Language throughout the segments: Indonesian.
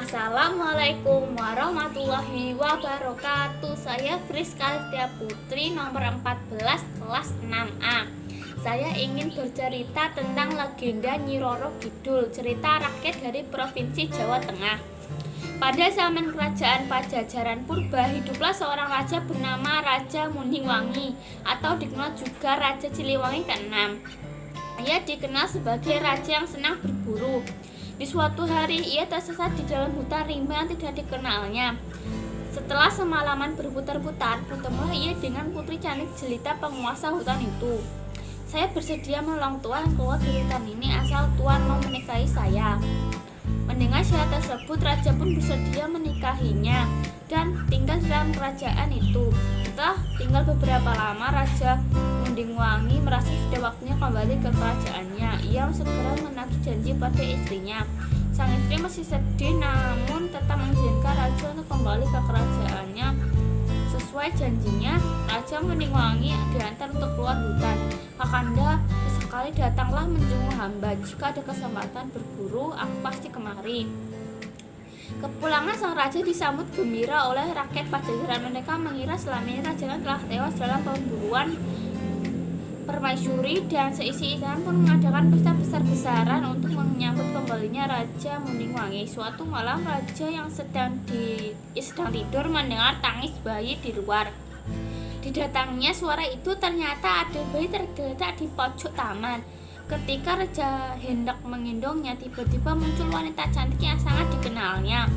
Assalamualaikum warahmatullahi wabarakatuh. Saya Friska Putri nomor 14 kelas 6A. Saya ingin bercerita tentang legenda Nyi Roro Kidul, cerita rakyat dari Provinsi Jawa Tengah. Pada zaman kerajaan Pajajaran purba, hiduplah seorang raja bernama Raja Mundingwangi atau dikenal juga Raja Siliwangi ke-6. Ia dikenal sebagai raja yang senang berburu. Di suatu hari, ia tersesat di dalam hutan rimba yang tidak dikenalnya. Setelah semalaman berputar-putar, bertemulah ia dengan putri cantik jelita penguasa hutan itu. Saya bersedia menolong Tuan keluar dari hutan ini asal Tuan mau menikahi saya. Mendengar syarat tersebut, raja pun bersedia menikahinya dan tinggal di dalam kerajaan itu. Setelah tinggal beberapa lama, Raja Mundingwangi merasa sudah waktunya kembali ke kerajaannya. Ia segera menagih janji pada istrinya. Sang istri masih sedih namun tetap mengizinkan raja untuk kembali ke kerajaannya. Sesuai janjinya, Raja Mundingwangi diantar untuk keluar hutan. Kakanda, sesekali datanglah menjenguk hamba. Jika ada kesempatan berburu, aku pasti kemari. Kepulangan sang raja disambut gembira oleh rakyat Pajajaran. Mereka mengira selama ini rajanya telah tewas dalam pemburuan permaisuri, dan seisi istana pun mengadakan pesta besar-besaran untuk menyambut kembalinya Raja Mundingwangi. Suatu malam, raja yang sedang tidur mendengar tangis bayi di luar. Didatanginya suara itu, ternyata ada bayi tergeletak di pojok taman. Ketika raja hendak menggendongnya, tiba-tiba muncul wanita cantik yang sangat dikenalnya.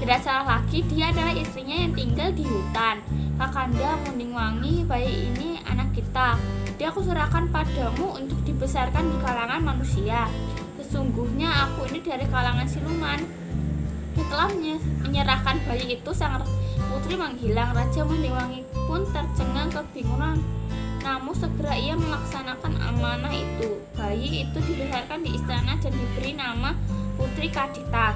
Tidak salah lagi, dia adalah istrinya yang tinggal di hutan. Kakanda Mundingwangi, bayi ini anak kita. Dia aku serahkan padamu untuk dibesarkan di kalangan manusia. Sesungguhnya aku ini dari kalangan siluman. Setelah menyerahkan bayi itu, sang putri menghilang. Raja Mundingwangi pun tercengang kebingungan. Namun segera ia melaksanakan amanah itu. Bayi itu dibesarkan di istana dan diberi nama Putri Kadita.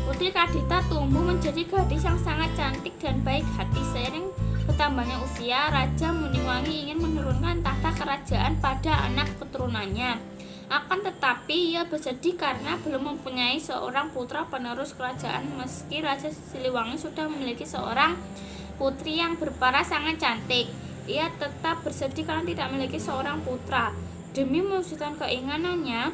Putri Kadita tumbuh menjadi gadis yang sangat cantik dan baik hati. Seiring bertambahnya usia, Raja Mundingwangi ingin menurunkan tahta kerajaan pada anak keturunannya. Akan tetapi ia bersedih karena belum mempunyai seorang putra penerus kerajaan. Meski Raja Siliwangi sudah memiliki seorang putri yang berparas sangat cantik, ia tetap bersedih karena tidak memiliki seorang putra. Demi mewujudkan keinginannya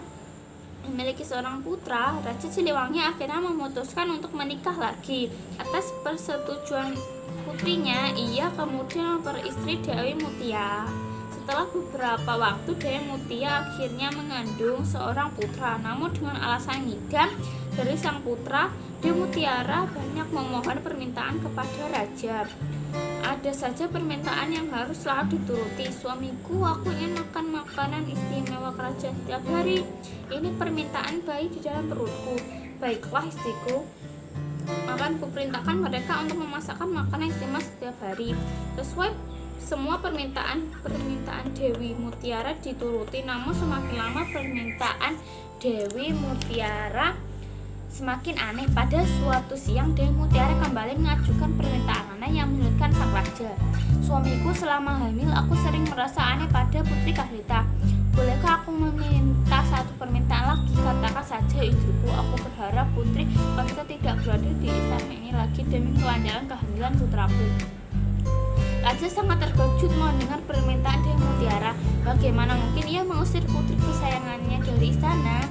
memiliki seorang putra, Raja Siliwangi akhirnya memutuskan untuk menikah lagi. Atas persetujuan putrinya, ia kemudian memperistri Dewi Mutia. Setelah beberapa waktu, Dewi Mutia akhirnya mengandung seorang putra. Namun dengan alasan ngidam dari sang putra, Dewi Mutiara banyak memohon permintaan kepada raja. Ada saja permintaan yang harus selalu dituruti. Suamiku, aku ingin makan makanan istimewa kerajaan setiap hari. Ini permintaan bayi di dalam perutku. Baiklah istriku, akan kuperintahkan mereka untuk memasakkan makanan istimewa setiap hari. Sesuai semua permintaan Dewi Mutiara dituruti. Namun semakin lama permintaan Dewi Mutiara semakin aneh. Pada suatu siang, Dewi Mutiara kembali mengajukan permintaan aneh yang menyulitkan sang raja. Suamiku, selama hamil aku sering merasa aneh pada Putri Kadita. Bolehkah aku meminta satu permintaan lagi? Katakan saja istriku. Aku berharap Putri Kadita tidak berada di istana ini lagi demi kelancaran kehamilan putraku. Raja sangat terkejut mendengar permintaan Dewi Mutiara. Bagaimana mungkin ia mengusir putri kesayangannya dari istana?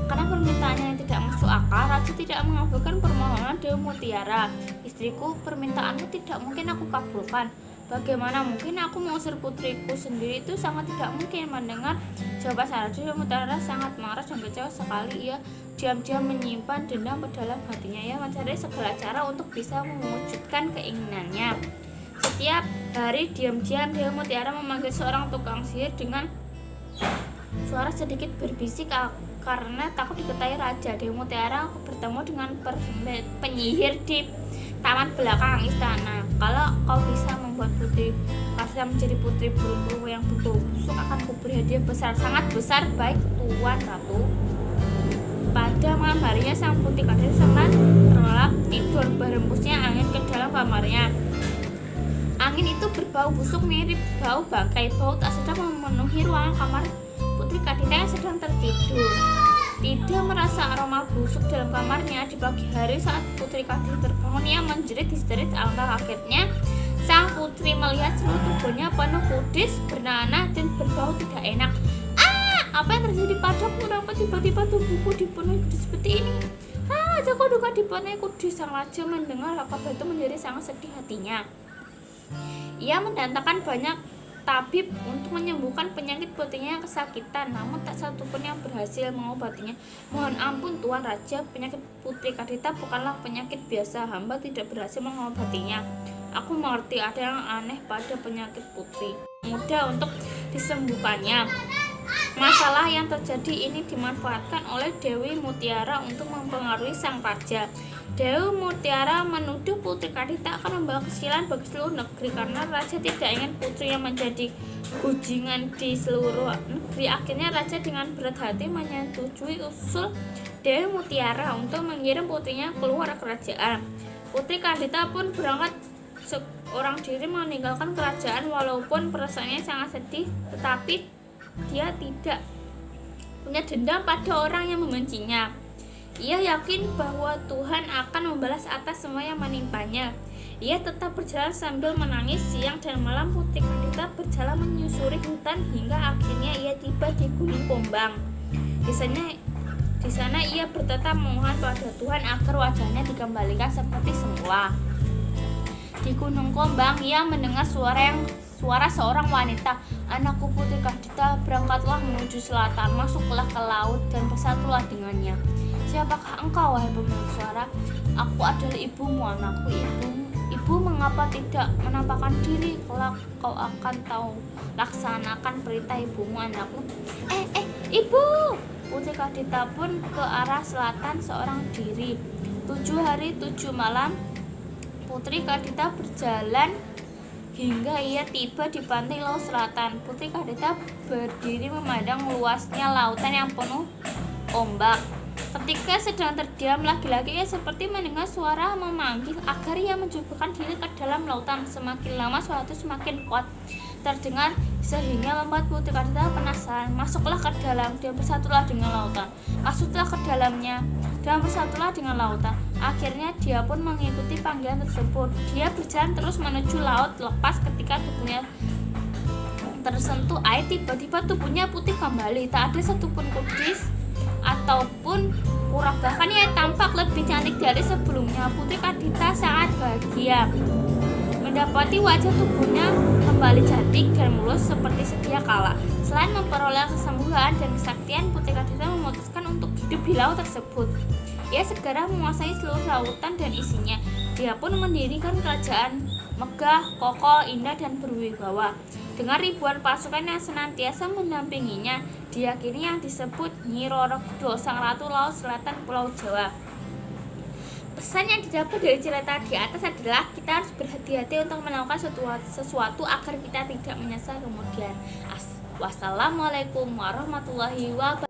Karena permintaannya yang tidak masuk akal, raja tidak mengabulkan permohonan Dewi Mutiara. Istriku, permintaanmu tidak mungkin aku kabulkan. Bagaimana mungkin aku mengusir putriku sendiri? Itu sangat tidak mungkin. Mendengar jawaban sang raja, Dewi Mutiara sangat marah dan kecewa sekali. Ia diam-diam menyimpan dendam ke dalam hatinya. Ia mencari segala cara untuk bisa mewujudkan keinginannya. Setiap hari diam-diam Dewi Mutiara memanggil seorang tukang sihir dengan suara sedikit berbisik karena takut diketahui raja. Dewi Mutiara bertemu dengan penyihir di taman belakang istana. Kalau kau bisa membuat putri Kadita menjadi putri buru-buru yang betul busuk, akan kuberi hadiah besar, sangat besar. Baik tuan ratu. Pada malam harinya, sang putri Kadita sangat terlelap tidur. Berhembusnya angin ke dalam kamarnya. Angin itu berbau busuk mirip bau bangkai. Bau tak sedap memenuhi ruangan kamar Putri Kadita yang sedang tertidur. Tidak merasa aroma busuk dalam kamarnya. Di pagi hari saat Putri Kadita terbangun, ia menjerit-histeris. Alangkah kagetnya sang putri melihat seluruh tubuhnya penuh kudis, bernanah dan berbau tidak enak. Apa yang terjadi padaku? Kenapa tiba-tiba tubuhku dipenuhi kudis seperti ini? Rajaku duka dipenuhi kudis. Sang raja mendengar kabar itu menjadi sangat sedih hatinya. Ia mendatangkan banyak tabib untuk menyembuhkan penyakit putrinya yang kesakitan, namun tak satu pun yang berhasil mengobatinya. Mohon ampun Tuan Raja, penyakit Putri Kadita bukanlah penyakit biasa. Hamba tidak berhasil mengobatinya. Aku mengerti ada yang aneh pada penyakit putri. Mudah untuk disembuhkannya. Masalah yang terjadi ini dimanfaatkan oleh Dewi Mutiara untuk mempengaruhi sang raja. Dewi Mutiara menuduh Putri Kadita akan membawa kesialan bagi seluruh negeri karena raja tidak ingin putrinya menjadi gunjingan di seluruh negeri. Akhirnya raja dengan berat hati menyetujui usul Dewi Mutiara untuk mengirim putrinya keluar kerajaan. Putri Kadita pun berangkat seorang diri meninggalkan kerajaan. Walaupun perasaannya sangat sedih, tetapi dia tidak punya dendam pada orang yang membencinya. Ia yakin bahwa Tuhan akan membalas atas semua yang menimpanya. Ia tetap berjalan sambil menangis. Siang dan malam Putri Kadita berjalan menyusuri hutan hingga akhirnya ia tiba di Gunung Kombang. Di sana ia bertetap memohon pada Tuhan agar wajahnya dikembalikan seperti semula. Di Gunung Kombang ia mendengar suara seorang wanita. Anakku Putri Kadita, berangkatlah menuju selatan, masuklah ke laut dan bersatulah dengannya. Siapakah engkau, wahai pemilik suara? Aku adalah ibumu, anakku. Ibu mengapa tidak menampakkan diri? Kelak kau akan tahu laksanakan perintah ibumu, anakku. Ibu! Putri Kadita pun ke arah selatan seorang diri. 7 hari 7 malam Putri Kadita berjalan hingga ia tiba di pantai laut selatan. Putri Kadita berdiri memandang luasnya lautan yang penuh ombak. Ketika sedang terdiam, lagi-lagi ia seperti mendengar suara memanggil agar ia menjebakkan diri ke dalam lautan. Semakin lama suara itu semakin kuat terdengar sehingga membuat Putri Kadita penasaran. Masuklah ke dalam dan bersatulah dengan lautan. Masuklah ke dalamnya dan bersatulah dengan lautan. Akhirnya dia pun mengikuti panggilan tersebut. Dia berjalan terus menuju laut lepas. Ketika tubuhnya tersentuh air, tiba-tiba tubuhnya putih kembali. Tak ada satupun kudis ataupun kurang, bahkan ia tampak lebih cantik dari sebelumnya. Putri Kadita sangat bahagia mendapati wajah tubuhnya kembali cantik dan mulus seperti sedia kala. Selain memperoleh kesembuhan dan kesaktian, Putri Kadita memutuskan untuk hidup di laut tersebut. Ia segera menguasai seluruh lautan dan isinya. Dia pun mendirikan kerajaan megah, kokoh, indah, dan berwibawa. Dengan ribuan pasukan yang senantiasa mendampinginya, diyakini yang disebut Nyi Roro Kidul, sang ratu laut selatan Pulau Jawa. Pesan yang didapat dari cerita di atas adalah kita harus berhati-hati untuk melakukan sesuatu agar kita tidak menyesal kemudian. Wassalamualaikum warahmatullahi wabarakatuh.